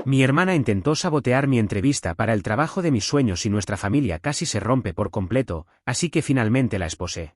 Mi hermana intentó sabotear mi entrevista para el trabajo de mis sueños y nuestra familia casi se rompe por completo, así que finalmente la esposé.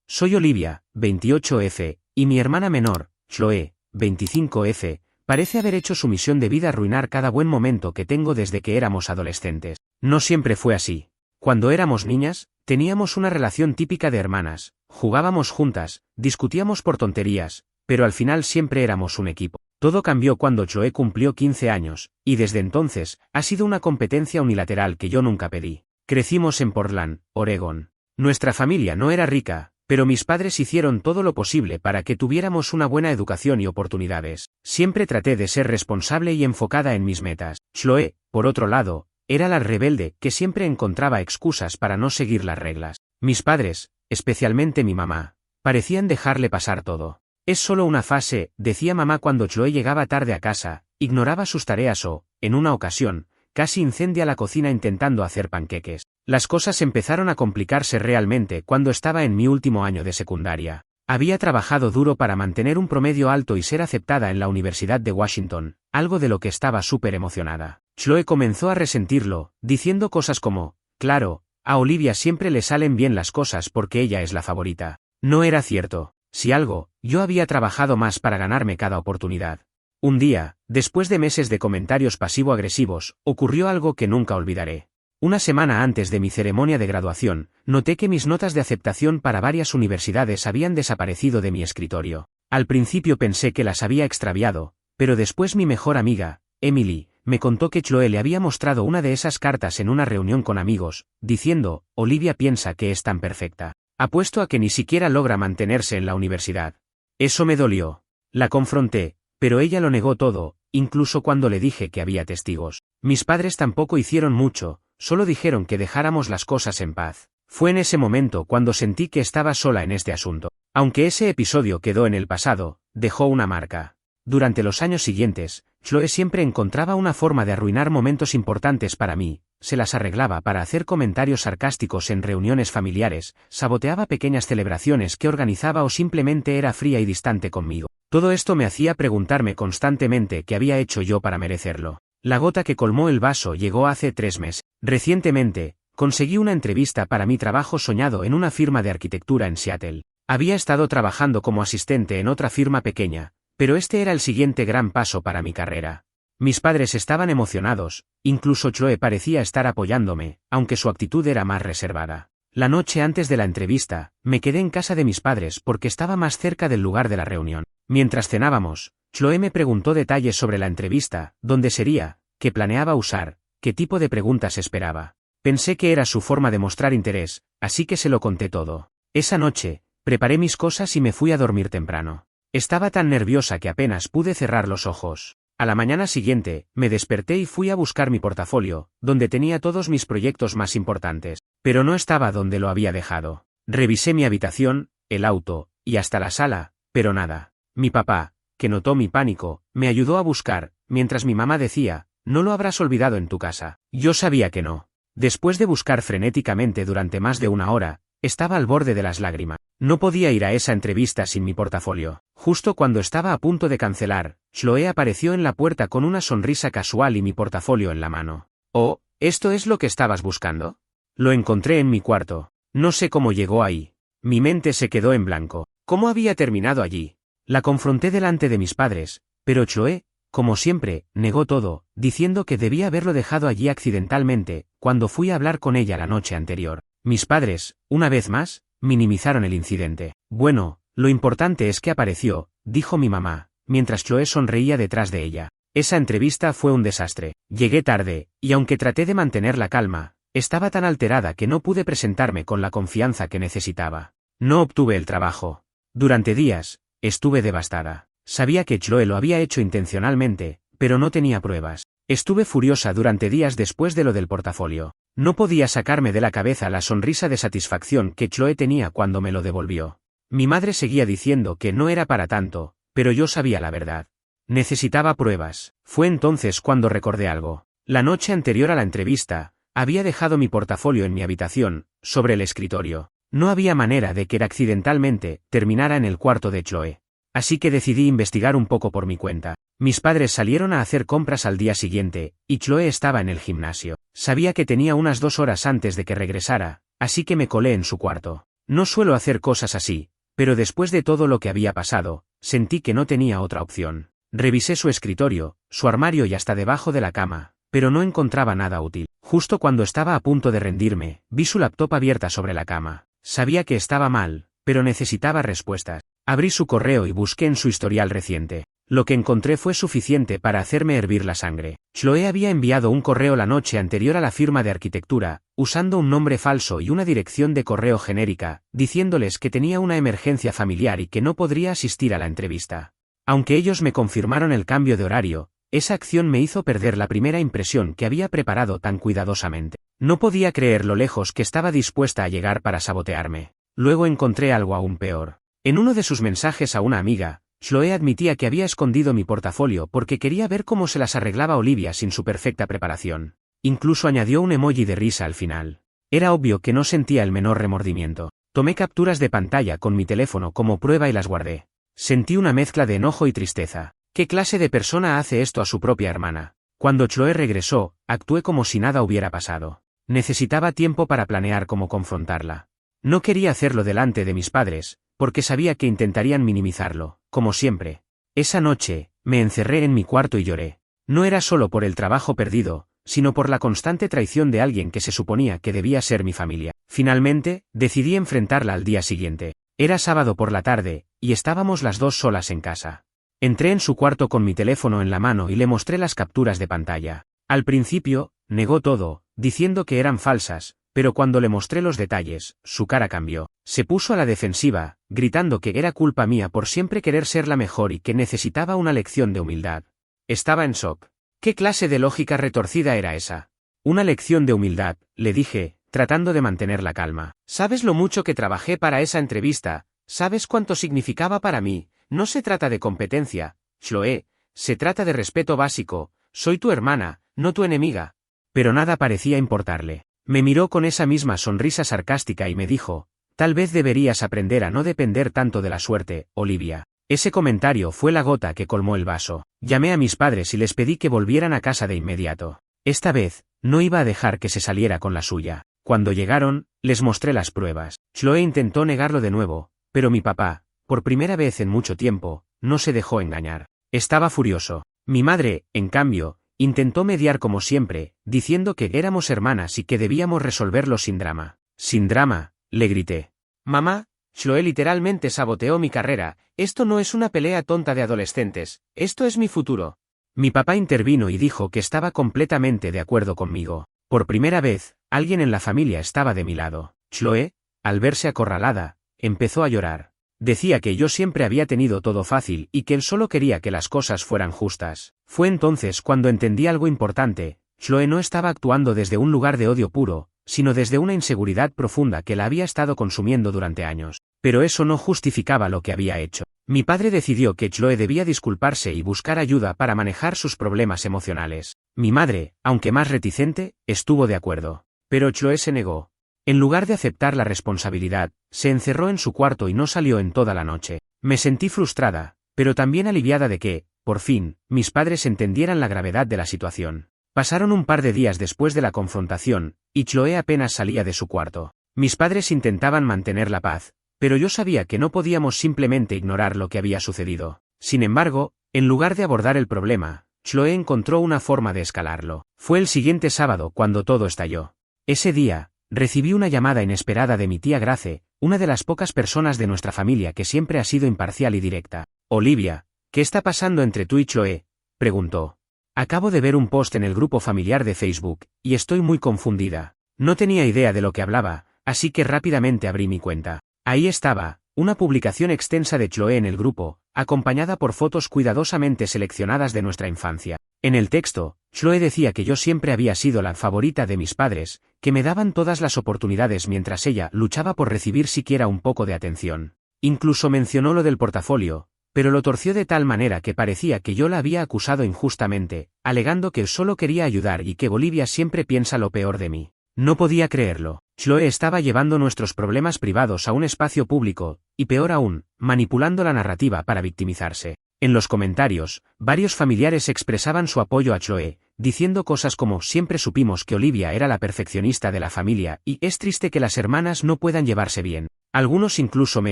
Soy Olivia, 28F, y mi hermana menor, Chloe, 25F, parece haber hecho su misión de vida arruinar cada buen momento que tengo desde que éramos adolescentes. No siempre fue así. Cuando éramos niñas, teníamos una relación típica de hermanas, jugábamos juntas, discutíamos por tonterías, pero al final siempre éramos un equipo. Todo cambió cuando Chloe cumplió 15 años, y desde entonces, ha sido una competencia unilateral que yo nunca pedí. Crecimos en Portland, Oregón. Nuestra familia no era rica, pero mis padres hicieron todo lo posible para que tuviéramos una buena educación y oportunidades. Siempre traté de ser responsable y enfocada en mis metas. Chloe, por otro lado, era la rebelde que siempre encontraba excusas para no seguir las reglas. Mis padres, especialmente mi mamá, parecían dejarle pasar todo. Es solo una fase, decía mamá cuando Chloe llegaba tarde a casa, ignoraba sus tareas o, en una ocasión, casi incendia la cocina intentando hacer panqueques. Las cosas empezaron a complicarse realmente cuando estaba en mi último año de secundaria. Había trabajado duro para mantener un promedio alto y ser aceptada en la Universidad de Washington, algo de lo que estaba súper emocionada. Chloe comenzó a resentirlo, diciendo cosas como, claro, a Olivia siempre le salen bien las cosas porque ella es la favorita. No era cierto. Si algo, yo había trabajado más para ganarme cada oportunidad. Un día, después de meses de comentarios pasivo-agresivos, ocurrió algo que nunca olvidaré. Una semana antes de mi ceremonia de graduación, noté que mis notas de aceptación para varias universidades habían desaparecido de mi escritorio. Al principio pensé que las había extraviado, pero después mi mejor amiga, Emily, me contó que Chloe le había mostrado una de esas cartas en una reunión con amigos, diciendo, Olivia piensa que es tan perfecta. Apuesto a que ni siquiera logra mantenerse en la universidad. Eso me dolió. La confronté, pero ella lo negó todo, incluso cuando le dije que había testigos. Mis padres tampoco hicieron mucho, solo dijeron que dejáramos las cosas en paz. Fue en ese momento cuando sentí que estaba sola en este asunto. Aunque ese episodio quedó en el pasado, dejó una marca. Durante los años siguientes, Chloe siempre encontraba una forma de arruinar momentos importantes para mí. Se las arreglaba para hacer comentarios sarcásticos en reuniones familiares, saboteaba pequeñas celebraciones que organizaba o simplemente era fría y distante conmigo. Todo esto me hacía preguntarme constantemente qué había hecho yo para merecerlo. La gota que colmó el vaso llegó hace 3 meses. Recientemente, conseguí una entrevista para mi trabajo soñado en una firma de arquitectura en Seattle. Había estado trabajando como asistente en otra firma pequeña, pero este era el siguiente gran paso para mi carrera. Mis padres estaban emocionados, incluso Chloe parecía estar apoyándome, aunque su actitud era más reservada. La noche antes de la entrevista, me quedé en casa de mis padres porque estaba más cerca del lugar de la reunión. Mientras cenábamos, Chloe me preguntó detalles sobre la entrevista, dónde sería, qué planeaba usar, qué tipo de preguntas esperaba. Pensé que era su forma de mostrar interés, así que se lo conté todo. Esa noche, preparé mis cosas y me fui a dormir temprano. Estaba tan nerviosa que apenas pude cerrar los ojos. A la mañana siguiente, me desperté y fui a buscar mi portafolio, donde tenía todos mis proyectos más importantes, pero no estaba donde lo había dejado. Revisé mi habitación, el auto, y hasta la sala, pero nada. Mi papá, que notó mi pánico, me ayudó a buscar, mientras mi mamá decía, ¿no lo habrás olvidado en tu casa? Yo sabía que no. Después de buscar frenéticamente durante más de 1 hora, estaba al borde de las lágrimas. No podía ir a esa entrevista sin mi portafolio. Justo cuando estaba a punto de cancelar, Chloe apareció en la puerta con una sonrisa casual y mi portafolio en la mano. Oh, ¿esto es lo que estabas buscando? Lo encontré en mi cuarto. No sé cómo llegó ahí. Mi mente se quedó en blanco. ¿Cómo había terminado allí? La confronté delante de mis padres, pero Chloe, como siempre, negó todo, diciendo que debía haberlo dejado allí accidentalmente, cuando fui a hablar con ella la noche anterior. Mis padres, una vez más, minimizaron el incidente. Bueno, lo importante es que apareció, dijo mi mamá, mientras Chloe sonreía detrás de ella. Esa entrevista fue un desastre. Llegué tarde, y aunque traté de mantener la calma, estaba tan alterada que no pude presentarme con la confianza que necesitaba. No obtuve el trabajo. Durante días, estuve devastada. Sabía que Chloe lo había hecho intencionalmente, pero no tenía pruebas. Estuve furiosa durante días después de lo del portafolio. No podía sacarme de la cabeza la sonrisa de satisfacción que Chloe tenía cuando me lo devolvió. Mi madre seguía diciendo que no era para tanto, pero yo sabía la verdad. Necesitaba pruebas. Fue entonces cuando recordé algo. La noche anterior a la entrevista, había dejado mi portafolio en mi habitación, sobre el escritorio. No había manera de que accidentalmente terminara en el cuarto de Chloe. así que decidí investigar un poco por mi cuenta. Mis padres salieron a hacer compras al día siguiente, y Chloe estaba en el gimnasio. Sabía que tenía unas 2 horas antes de que regresara, así que me colé en su cuarto. No suelo hacer cosas así, pero después de todo lo que había pasado, sentí que no tenía otra opción. Revisé su escritorio, su armario y hasta debajo de la cama, pero no encontraba nada útil. Justo cuando estaba a punto de rendirme, vi su laptop abierta sobre la cama. Sabía que estaba mal, pero necesitaba respuestas. Abrí su correo y busqué en su historial reciente. Lo que encontré fue suficiente para hacerme hervir la sangre. Chloe había enviado un correo la noche anterior a la firma de arquitectura, usando un nombre falso y una dirección de correo genérica, diciéndoles que tenía una emergencia familiar y que no podría asistir a la entrevista. Aunque ellos me confirmaron el cambio de horario, esa acción me hizo perder la primera impresión que había preparado tan cuidadosamente. No podía creer lo lejos que estaba dispuesta a llegar para sabotearme. Luego encontré algo aún peor. En uno de sus mensajes a una amiga, Chloe admitía que había escondido mi portafolio porque quería ver cómo se las arreglaba Olivia sin su perfecta preparación. Incluso añadió un emoji de risa al final. Era obvio que no sentía el menor remordimiento. Tomé capturas de pantalla con mi teléfono como prueba y las guardé. Sentí una mezcla de enojo y tristeza. ¿Qué clase de persona hace esto a su propia hermana? Cuando Chloe regresó, actué como si nada hubiera pasado. Necesitaba tiempo para planear cómo confrontarla. No quería hacerlo delante de mis padres, porque sabía que intentarían minimizarlo, como siempre. Esa noche, me encerré en mi cuarto y lloré. No era solo por el trabajo perdido, sino por la constante traición de alguien que se suponía que debía ser mi familia. Finalmente, decidí enfrentarla al día siguiente. Era sábado por la tarde, y estábamos las dos solas en casa. Entré en su cuarto con mi teléfono en la mano y le mostré las capturas de pantalla. Al principio, negó todo, diciendo que eran falsas, pero cuando le mostré los detalles, su cara cambió. Se puso a la defensiva, gritando que era culpa mía por siempre querer ser la mejor y que necesitaba una lección de humildad. Estaba en shock. ¿Qué clase de lógica retorcida era esa? Una lección de humildad, le dije, tratando de mantener la calma. ¿Sabes lo mucho que trabajé para esa entrevista? ¿Sabes cuánto significaba para mí? No se trata de competencia, Chloe, se trata de respeto básico. Soy tu hermana, no tu enemiga. Pero nada parecía importarle. Me miró con esa misma sonrisa sarcástica y me dijo, tal vez deberías aprender a no depender tanto de la suerte, Olivia. Ese comentario fue la gota que colmó el vaso. Llamé a mis padres y les pedí que volvieran a casa de inmediato. Esta vez, no iba a dejar que se saliera con la suya. Cuando llegaron, les mostré las pruebas. Chloe intentó negarlo de nuevo, pero mi papá, por primera vez en mucho tiempo, no se dejó engañar. Estaba furioso. Mi madre, en cambio, intentó mediar como siempre, diciendo que éramos hermanas y que debíamos resolverlo sin drama. Sin drama, le grité. Mamá, Chloe literalmente saboteó mi carrera, esto no es una pelea tonta de adolescentes, esto es mi futuro. Mi papá intervino y dijo que estaba completamente de acuerdo conmigo. Por primera vez, alguien en la familia estaba de mi lado. Chloe, al verse acorralada, empezó a llorar. Decía que yo siempre había tenido todo fácil y que él solo quería que las cosas fueran justas. Fue entonces cuando entendí algo importante. Chloe no estaba actuando desde un lugar de odio puro, sino desde una inseguridad profunda que la había estado consumiendo durante años. Pero eso no justificaba lo que había hecho. Mi padre decidió que Chloe debía disculparse y buscar ayuda para manejar sus problemas emocionales. Mi madre, aunque más reticente, estuvo de acuerdo. Pero Chloe se negó. En lugar de aceptar la responsabilidad, se encerró en su cuarto y no salió en toda la noche. Me sentí frustrada, pero también aliviada de que, por fin, mis padres entendieran la gravedad de la situación. Pasaron un par de días después de la confrontación, y Chloe apenas salía de su cuarto. Mis padres intentaban mantener la paz, pero yo sabía que no podíamos simplemente ignorar lo que había sucedido. Sin embargo, en lugar de abordar el problema, Chloe encontró una forma de escalarlo. Fue el siguiente sábado cuando todo estalló. Ese día, recibí una llamada inesperada de mi tía Grace, una de las pocas personas de nuestra familia que siempre ha sido imparcial y directa. Olivia, ¿qué está pasando entre tú y Chloe?, preguntó. Acabo de ver un post en el grupo familiar de Facebook, y estoy muy confundida. No tenía idea de lo que hablaba, así que rápidamente abrí mi cuenta. Ahí estaba, una publicación extensa de Chloe en el grupo, acompañada por fotos cuidadosamente seleccionadas de nuestra infancia. En el texto, Chloe decía que yo siempre había sido la favorita de mis padres, que me daban todas las oportunidades mientras ella luchaba por recibir siquiera un poco de atención. Incluso mencionó lo del portafolio, pero lo torció de tal manera que parecía que yo la había acusado injustamente, alegando que solo quería ayudar y que Olivia siempre piensa lo peor de mí. No podía creerlo. Chloe estaba llevando nuestros problemas privados a un espacio público, y peor aún, manipulando la narrativa para victimizarse. En los comentarios, varios familiares expresaban su apoyo a Chloe, diciendo cosas como siempre supimos que Olivia era la perfeccionista de la familia y es triste que las hermanas no puedan llevarse bien. Algunos incluso me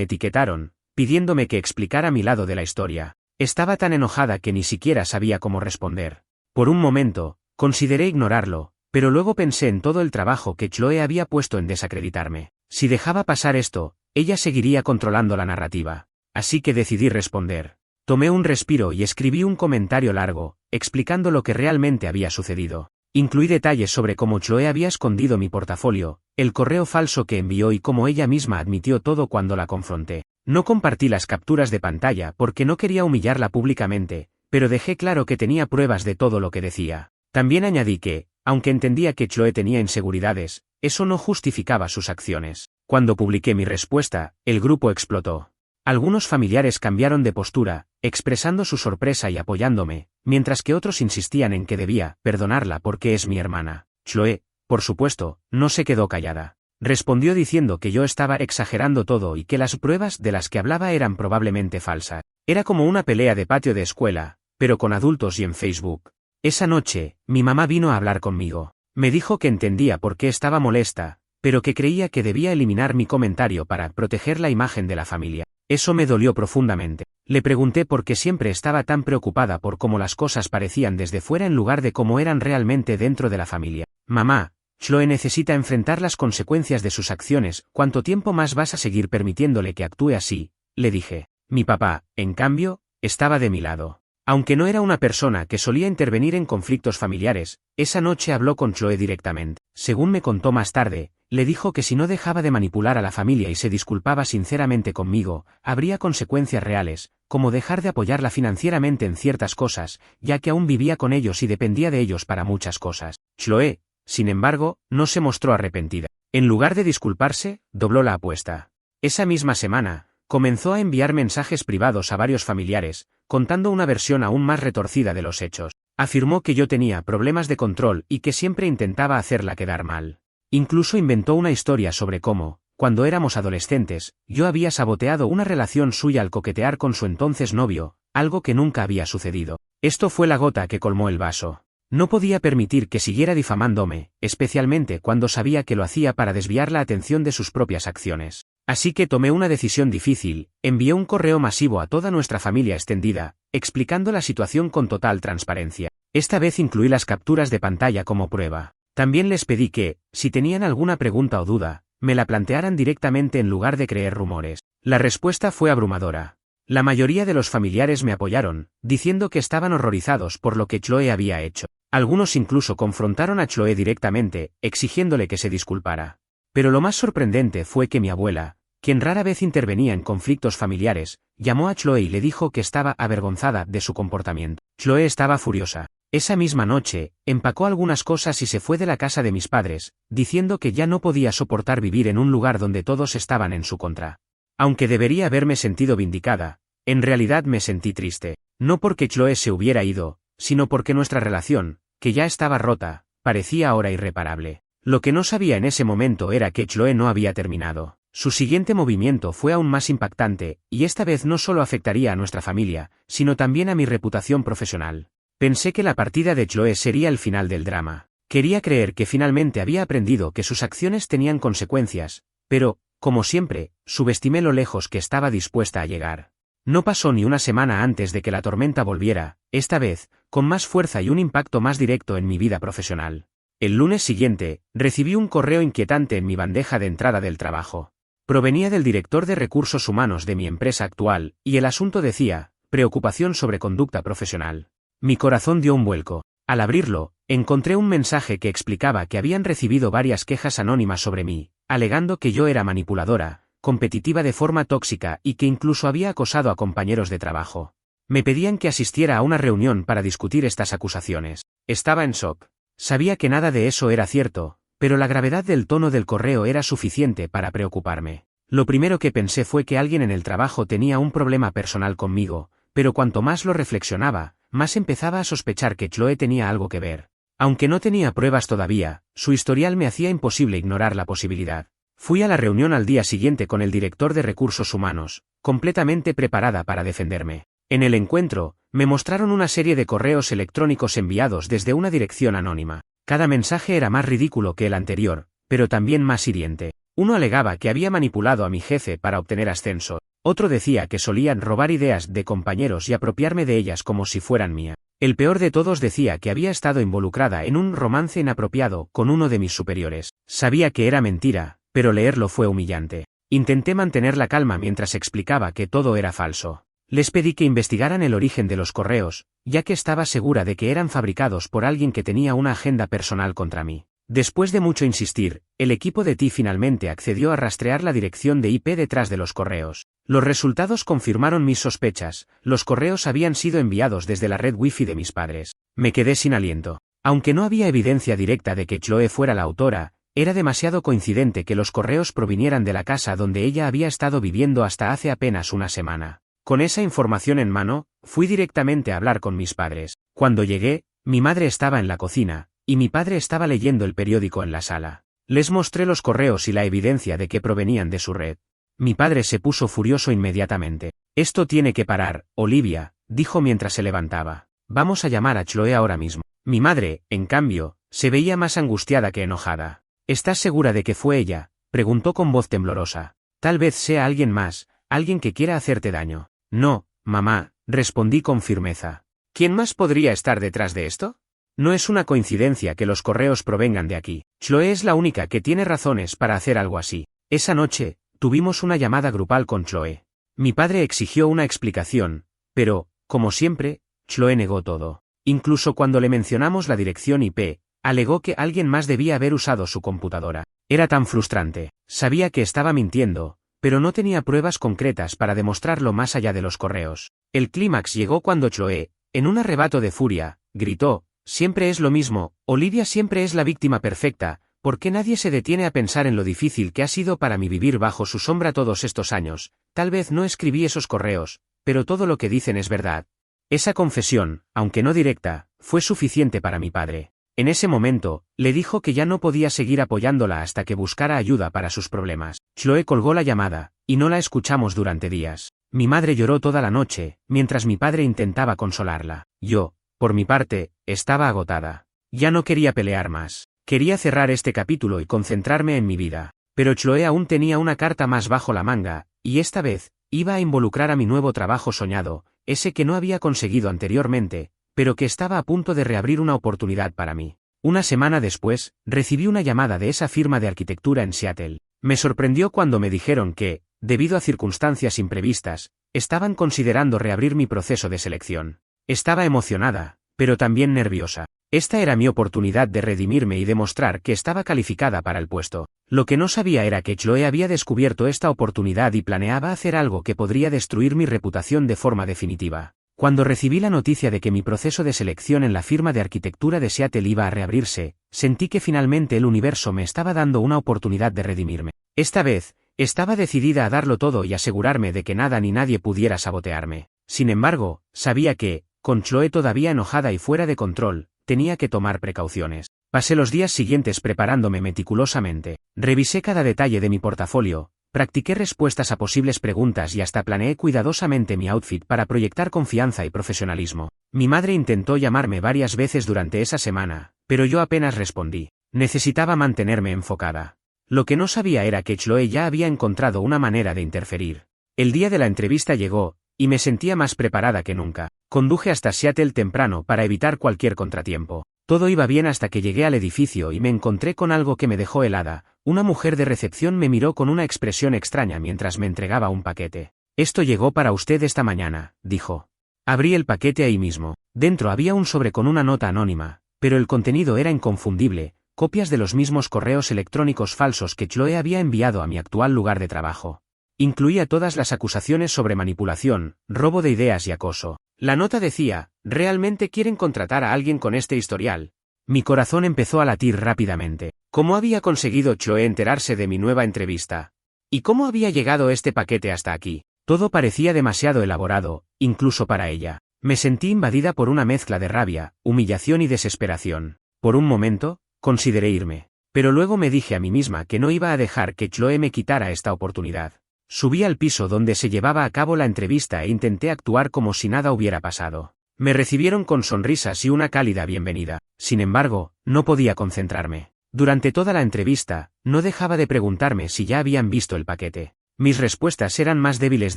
etiquetaron, pidiéndome que explicara mi lado de la historia. Estaba tan enojada que ni siquiera sabía cómo responder. Por un momento, consideré ignorarlo, pero luego pensé en todo el trabajo que Chloe había puesto en desacreditarme. Si dejaba pasar esto, ella seguiría controlando la narrativa. Así que decidí responder. Tomé un respiro y escribí un comentario largo, explicando lo que realmente había sucedido. Incluí detalles sobre cómo Chloe había escondido mi portafolio, el correo falso que envió y cómo ella misma admitió todo cuando la confronté. No compartí las capturas de pantalla porque no quería humillarla públicamente, pero dejé claro que tenía pruebas de todo lo que decía. También añadí que, aunque entendía que Chloe tenía inseguridades, eso no justificaba sus acciones. Cuando publiqué mi respuesta, el grupo explotó. Algunos familiares cambiaron de postura, expresando su sorpresa y apoyándome, mientras que otros insistían en que debía perdonarla porque es mi hermana. Chloe, por supuesto, no se quedó callada. Respondió diciendo que yo estaba exagerando todo y que las pruebas de las que hablaba eran probablemente falsas. Era como una pelea de patio de escuela, pero con adultos y en Facebook. Esa noche, mi mamá vino a hablar conmigo. Me dijo que entendía por qué estaba molesta, pero que creía que debía eliminar mi comentario para proteger la imagen de la familia. Eso me dolió profundamente. Le pregunté por qué siempre estaba tan preocupada por cómo las cosas parecían desde fuera en lugar de cómo eran realmente dentro de la familia. Mamá, Chloe necesita enfrentar las consecuencias de sus acciones. ¿Cuánto tiempo más vas a seguir permitiéndole que actúe así?, le dije. Mi papá, en cambio, estaba de mi lado. Aunque no era una persona que solía intervenir en conflictos familiares, esa noche habló con Chloe directamente. Según me contó más tarde, le dijo que si no dejaba de manipular a la familia y se disculpaba sinceramente conmigo, habría consecuencias reales, como dejar de apoyarla financieramente en ciertas cosas, ya que aún vivía con ellos y dependía de ellos para muchas cosas. Chloe, sin embargo, no se mostró arrepentida. En lugar de disculparse, dobló la apuesta. Esa misma semana, comenzó a enviar mensajes privados a varios familiares, contando una versión aún más retorcida de los hechos. Afirmó que yo tenía problemas de control y que siempre intentaba hacerla quedar mal. Incluso inventó una historia sobre cómo, cuando éramos adolescentes, yo había saboteado una relación suya al coquetear con su entonces novio, algo que nunca había sucedido. Esto fue la gota que colmó el vaso. No podía permitir que siguiera difamándome, especialmente cuando sabía que lo hacía para desviar la atención de sus propias acciones. Así que tomé una decisión difícil, envié un correo masivo a toda nuestra familia extendida, explicando la situación con total transparencia. Esta vez incluí las capturas de pantalla como prueba. También les pedí que, si tenían alguna pregunta o duda, me la plantearan directamente en lugar de creer rumores. La respuesta fue abrumadora. La mayoría de los familiares me apoyaron, diciendo que estaban horrorizados por lo que Chloe había hecho. Algunos incluso confrontaron a Chloe directamente, exigiéndole que se disculpara. Pero lo más sorprendente fue que mi abuela, quien rara vez intervenía en conflictos familiares, llamó a Chloe y le dijo que estaba avergonzada de su comportamiento. Chloe estaba furiosa. Esa misma noche, empacó algunas cosas y se fue de la casa de mis padres, diciendo que ya no podía soportar vivir en un lugar donde todos estaban en su contra. Aunque debería haberme sentido vindicada, en realidad me sentí triste, no porque Chloe se hubiera ido, sino porque nuestra relación, que ya estaba rota, parecía ahora irreparable. Lo que no sabía en ese momento era que Chloe no había terminado. Su siguiente movimiento fue aún más impactante, y esta vez no solo afectaría a nuestra familia, sino también a mi reputación profesional. Pensé que la partida de Chloe sería el final del drama. Quería creer que finalmente había aprendido que sus acciones tenían consecuencias, pero, como siempre, subestimé lo lejos que estaba dispuesta a llegar. No pasó ni una semana antes de que la tormenta volviera, esta vez, con más fuerza y un impacto más directo en mi vida profesional. El lunes siguiente, recibí un correo inquietante en mi bandeja de entrada del trabajo. Provenía del director de recursos humanos de mi empresa actual, y el asunto decía, preocupación sobre conducta profesional. Mi corazón dio un vuelco. Al abrirlo, encontré un mensaje que explicaba que habían recibido varias quejas anónimas sobre mí, alegando que yo era manipuladora, competitiva de forma tóxica y que incluso había acosado a compañeros de trabajo. Me pedían que asistiera a una reunión para discutir estas acusaciones. Estaba en shock. Sabía que nada de eso era cierto, pero la gravedad del tono del correo era suficiente para preocuparme. Lo primero que pensé fue que alguien en el trabajo tenía un problema personal conmigo, pero cuanto más lo reflexionaba, más empezaba a sospechar que Chloe tenía algo que ver. Aunque no tenía pruebas todavía, su historial me hacía imposible ignorar la posibilidad. Fui a la reunión al día siguiente con el director de recursos humanos, completamente preparada para defenderme. En el encuentro, me mostraron una serie de correos electrónicos enviados desde una dirección anónima. Cada mensaje era más ridículo que el anterior, pero también más hiriente. Uno alegaba que había manipulado a mi jefe para obtener ascenso. Otro decía que solían robar ideas de compañeros y apropiarme de ellas como si fueran mía. El peor de todos decía que había estado involucrada en un romance inapropiado con uno de mis superiores. Sabía que era mentira, pero leerlo fue humillante. Intenté mantener la calma mientras explicaba que todo era falso. Les pedí que investigaran el origen de los correos, ya que estaba segura de que eran fabricados por alguien que tenía una agenda personal contra mí. Después de mucho insistir, el equipo de TI finalmente accedió a rastrear la dirección de IP detrás de los correos. Los resultados confirmaron mis sospechas, los correos habían sido enviados desde la red Wi-Fi de mis padres. Me quedé sin aliento. Aunque no había evidencia directa de que Chloe fuera la autora, era demasiado coincidente que los correos provinieran de la casa donde ella había estado viviendo hasta hace apenas una semana. Con esa información en mano, fui directamente a hablar con mis padres. Cuando llegué, mi madre estaba en la cocina, y mi padre estaba leyendo el periódico en la sala. Les mostré los correos y la evidencia de que provenían de su red. Mi padre se puso furioso inmediatamente. «Esto tiene que parar, Olivia», dijo mientras se levantaba. «Vamos a llamar a Chloe ahora mismo». Mi madre, en cambio, se veía más angustiada que enojada. «¿Estás segura de que fue ella?», preguntó con voz temblorosa. «Tal vez sea alguien más, alguien que quiera hacerte daño». «No, mamá», respondí con firmeza. «¿Quién más podría estar detrás de esto? No es una coincidencia que los correos provengan de aquí. Chloe es la única que tiene razones para hacer algo así». Esa noche, tuvimos una llamada grupal con Chloe. Mi padre exigió una explicación, pero, como siempre, Chloe negó todo. Incluso cuando le mencionamos la dirección IP, alegó que alguien más debía haber usado su computadora. Era tan frustrante. Sabía que estaba mintiendo, pero no tenía pruebas concretas para demostrarlo más allá de los correos. El clímax llegó cuando Chloe, en un arrebato de furia, gritó: «Siempre es lo mismo, Olivia siempre es la víctima perfecta, ¿por qué nadie se detiene a pensar en lo difícil que ha sido para mí vivir bajo su sombra todos estos años? Tal vez no escribí esos correos, pero todo lo que dicen es verdad». Esa confesión, aunque no directa, fue suficiente para mi padre. En ese momento, le dijo que ya no podía seguir apoyándola hasta que buscara ayuda para sus problemas. Chloe colgó la llamada, y no la escuchamos durante días. Mi madre lloró toda la noche, mientras mi padre intentaba consolarla. Yo, por mi parte, estaba agotada. Ya no quería pelear más. Quería cerrar este capítulo y concentrarme en mi vida. Pero Chloe aún tenía una carta más bajo la manga, y esta vez, iba a involucrar a mi nuevo trabajo soñado, ese que no había conseguido anteriormente, pero que estaba a punto de reabrir una oportunidad para mí. Una semana después, recibí una llamada de esa firma de arquitectura en Seattle. Me sorprendió cuando me dijeron que, debido a circunstancias imprevistas, estaban considerando reabrir mi proceso de selección. Estaba emocionada, pero también nerviosa. Esta era mi oportunidad de redimirme y demostrar que estaba calificada para el puesto. Lo que no sabía era que Chloe había descubierto esta oportunidad y planeaba hacer algo que podría destruir mi reputación de forma definitiva. Cuando recibí la noticia de que mi proceso de selección en la firma de arquitectura de Seattle iba a reabrirse, sentí que finalmente el universo me estaba dando una oportunidad de redimirme. Esta vez, estaba decidida a darlo todo y asegurarme de que nada ni nadie pudiera sabotearme. Sin embargo, sabía que, con Chloe todavía enojada y fuera de control, tenía que tomar precauciones. Pasé los días siguientes preparándome meticulosamente. Revisé cada detalle de mi portafolio, practiqué respuestas a posibles preguntas y hasta planeé cuidadosamente mi outfit para proyectar confianza y profesionalismo. Mi madre intentó llamarme varias veces durante esa semana, pero yo apenas respondí. Necesitaba mantenerme enfocada. Lo que no sabía era que Chloe ya había encontrado una manera de interferir. El día de la entrevista llegó, y me sentía más preparada que nunca. Conduje hasta Seattle temprano para evitar cualquier contratiempo. Todo iba bien hasta que llegué al edificio y me encontré con algo que me dejó helada. Una mujer de recepción me miró con una expresión extraña mientras me entregaba un paquete. «Esto llegó para usted esta mañana», dijo. Abrí el paquete ahí mismo. Dentro había un sobre con una nota anónima, pero el contenido era inconfundible, copias de los mismos correos electrónicos falsos que Chloe había enviado a mi actual lugar de trabajo. Incluía todas las acusaciones sobre manipulación, robo de ideas y acoso. La nota decía: «¿Realmente quieren contratar a alguien con este historial?». Mi corazón empezó a latir rápidamente. ¿Cómo había conseguido Chloe enterarse de mi nueva entrevista? ¿Y cómo había llegado este paquete hasta aquí? Todo parecía demasiado elaborado, incluso para ella. Me sentí invadida por una mezcla de rabia, humillación y desesperación. Por un momento, consideré irme. Pero luego me dije a mí misma que no iba a dejar que Chloe me quitara esta oportunidad. Subí al piso donde se llevaba a cabo la entrevista e intenté actuar como si nada hubiera pasado. Me recibieron con sonrisas y una cálida bienvenida. Sin embargo, no podía concentrarme. Durante toda la entrevista, no dejaba de preguntarme si ya habían visto el paquete. Mis respuestas eran más débiles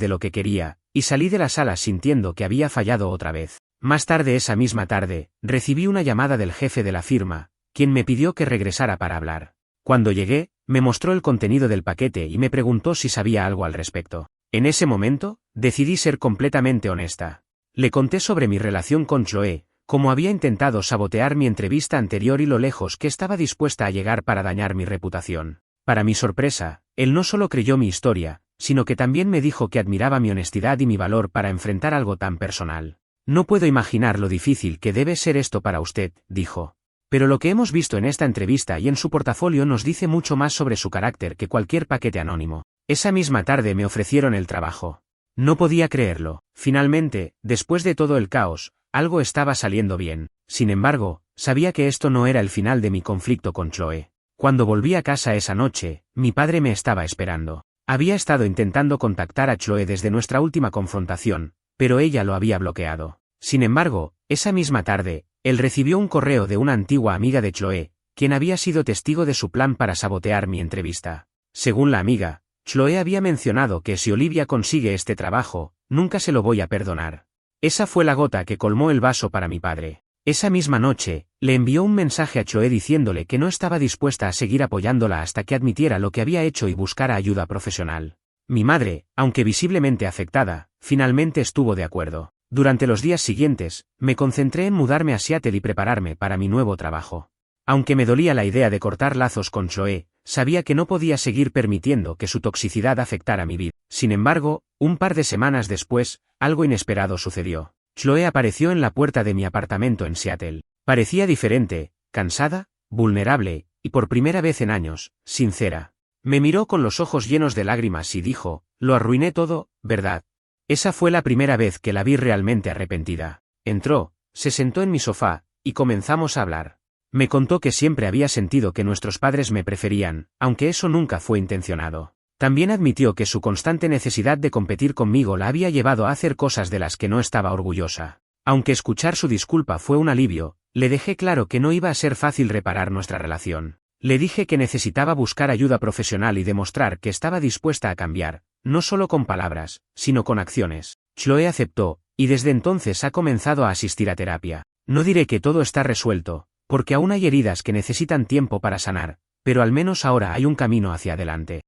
de lo que quería, y salí de la sala sintiendo que había fallado otra vez. Más tarde esa misma tarde, recibí una llamada del jefe de la firma, quien me pidió que regresara para hablar. Cuando llegué, me mostró el contenido del paquete y me preguntó si sabía algo al respecto. En ese momento, decidí ser completamente honesta. Le conté sobre mi relación con Chloe, cómo había intentado sabotear mi entrevista anterior y lo lejos que estaba dispuesta a llegar para dañar mi reputación. Para mi sorpresa, él no solo creyó mi historia, sino que también me dijo que admiraba mi honestidad y mi valor para enfrentar algo tan personal. No puedo imaginar lo difícil que debe ser esto para usted, dijo. Pero lo que hemos visto en esta entrevista y en su portafolio nos dice mucho más sobre su carácter que cualquier paquete anónimo. Esa misma tarde me ofrecieron el trabajo. No podía creerlo. Finalmente, después de todo el caos, algo estaba saliendo bien. Sin embargo, sabía que esto no era el final de mi conflicto con Chloe. Cuando volví a casa esa noche, mi padre me estaba esperando. Había estado intentando contactar a Chloe desde nuestra última confrontación, pero ella lo había bloqueado. Sin embargo, esa misma tarde, él recibió un correo de una antigua amiga de Chloe, quien había sido testigo de su plan para sabotear mi entrevista. Según la amiga, Chloe había mencionado que si Olivia consigue este trabajo, nunca se lo voy a perdonar. Esa fue la gota que colmó el vaso para mi padre. Esa misma noche, le envió un mensaje a Chloe diciéndole que no estaba dispuesta a seguir apoyándola hasta que admitiera lo que había hecho y buscara ayuda profesional. Mi madre, aunque visiblemente afectada, finalmente estuvo de acuerdo. Durante los días siguientes, me concentré en mudarme a Seattle y prepararme para mi nuevo trabajo. Aunque me dolía la idea de cortar lazos con Chloe, sabía que no podía seguir permitiendo que su toxicidad afectara mi vida. Sin embargo, un par de semanas después, algo inesperado sucedió. Chloe apareció en la puerta de mi apartamento en Seattle. Parecía diferente, cansada, vulnerable, y por primera vez en años, sincera. Me miró con los ojos llenos de lágrimas y dijo, «Lo arruiné todo, ¿verdad?». Esa fue la primera vez que la vi realmente arrepentida. Entró, se sentó en mi sofá, y comenzamos a hablar. Me contó que siempre había sentido que nuestros padres me preferían, aunque eso nunca fue intencionado. También admitió que su constante necesidad de competir conmigo la había llevado a hacer cosas de las que no estaba orgullosa. Aunque escuchar su disculpa fue un alivio, le dejé claro que no iba a ser fácil reparar nuestra relación. Le dije que necesitaba buscar ayuda profesional y demostrar que estaba dispuesta a cambiar, no solo con palabras, sino con acciones. Chloe aceptó, y desde entonces ha comenzado a asistir a terapia. No diré que todo está resuelto, porque aún hay heridas que necesitan tiempo para sanar, pero al menos ahora hay un camino hacia adelante.